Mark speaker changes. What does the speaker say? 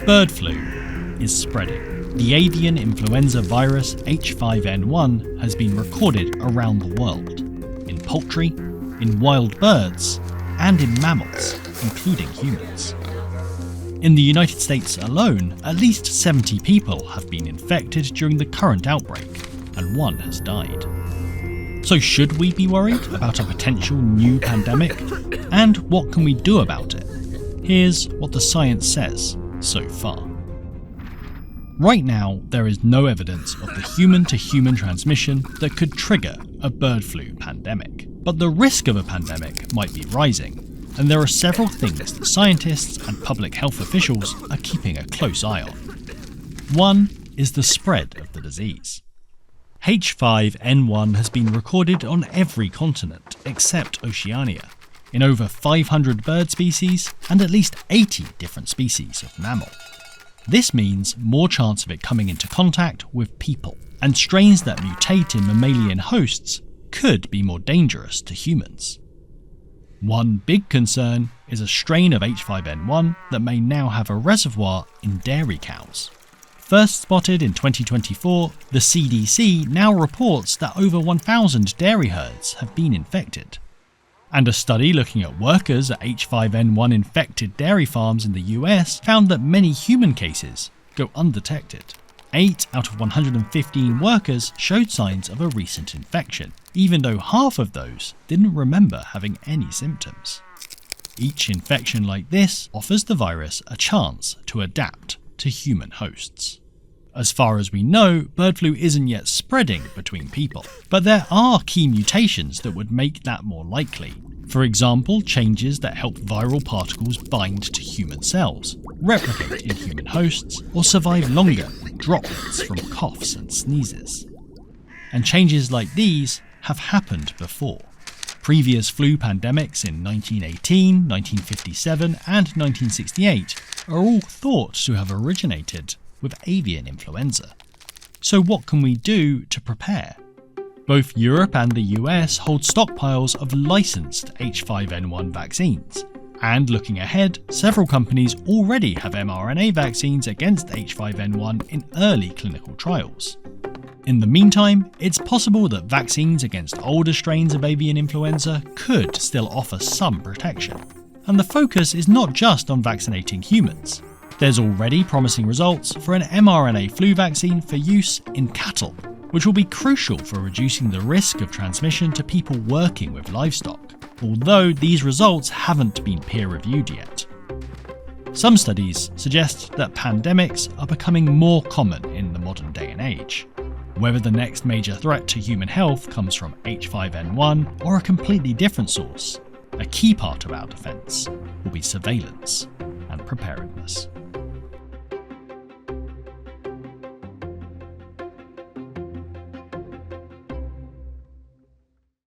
Speaker 1: Bird flu is spreading. The avian influenza virus H5N1 has been recorded around the world, in poultry, in wild birds, and in mammals, including humans. In the United States alone, at least 70 people have been infected during the current outbreak, and one has died. So should we be worried about a potential new pandemic? And what can we do about it? Here's what the science says so far. Right now, there is no evidence of the human-to-human transmission that could trigger a bird flu pandemic. But the risk of a pandemic might be rising, and there are several things that scientists and public health officials are keeping a close eye on. One is the spread of the disease. H5N1 has been recorded on every continent except Oceania, in over 500 bird species and at least 80 different species of mammal. This means more chance of it coming into contact with people, and strains that mutate in mammalian hosts could be more dangerous to humans. One big concern is a strain of H5N1 that may now have a reservoir in dairy cows. First spotted in 2024, the CDC now reports that over 1,000 dairy herds have been infected. And a study looking at workers at H5N1 infected dairy farms in the US found that many human cases go undetected. 8 out of 115 workers showed signs of a recent infection, even though half of those didn't remember having any symptoms. Each infection like this offers the virus a chance to adapt to human hosts. As far as we know, bird flu isn't yet spreading between people, but there are key mutations that would make that more likely. For example, changes that help viral particles bind to human cells, replicate in human hosts, or survive longer than droplets from coughs and sneezes. And changes like these have happened before. Previous flu pandemics in 1918, 1957, and 1968 are all thought to have originated with avian influenza. So what can we do to prepare? Both Europe and the US hold stockpiles of licensed H5N1 vaccines. And looking ahead, several companies already have mRNA vaccines against H5N1 in early clinical trials. In the meantime, it's possible that vaccines against older strains of avian influenza could still offer some protection. And the focus is not just on vaccinating humans. There's already promising results for an mRNA flu vaccine for use in cattle, which will be crucial for reducing the risk of transmission to people working with livestock, although these results haven't been peer-reviewed yet. Some studies suggest that pandemics are becoming more common in the modern day and age. Whether the next major threat to human health comes from H5N1 or a completely different source, a key part of our defence will be surveillance and preparedness.